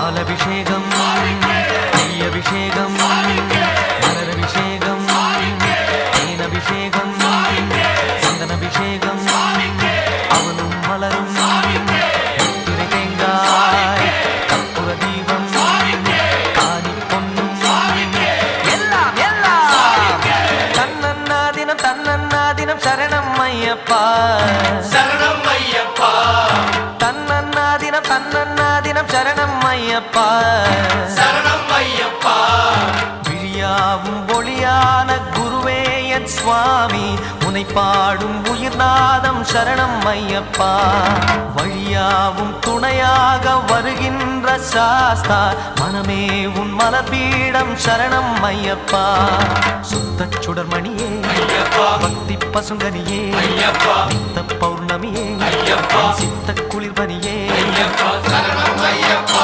பாலபிஷேகம் நெய்யபிஷேகம் மலரபிஷேகம் தேனபிஷேகம் சந்தனபிஷேகம் அவனும் மலரும் திரை தேங்காய் கற்பூர தீபம் காணி பொன்னும் எல்லாம் எல்லாம் தன்னன்னா தினம் சரணம் ஐயப்பா சரணம் ஐயப்பா தன்னன்னா தினம் சரணம் ஐயப்பா சரணம் ஐயப்பா விழியாவும் ஒளியான குருவே என் சுவாமி உனை பாடும் உயிர்நாதம் சரணம் ஐயப்பா வழியாவும் துணையாக வருகின்ற சாஸ்தா மனமே உன் மலபீடம் சரணம் ஐயப்பா சுத்த சுடர்மணியே பக்தி பசுங்கனியே நித்த பௌர்ணமியே சித்த குளிர்பனியே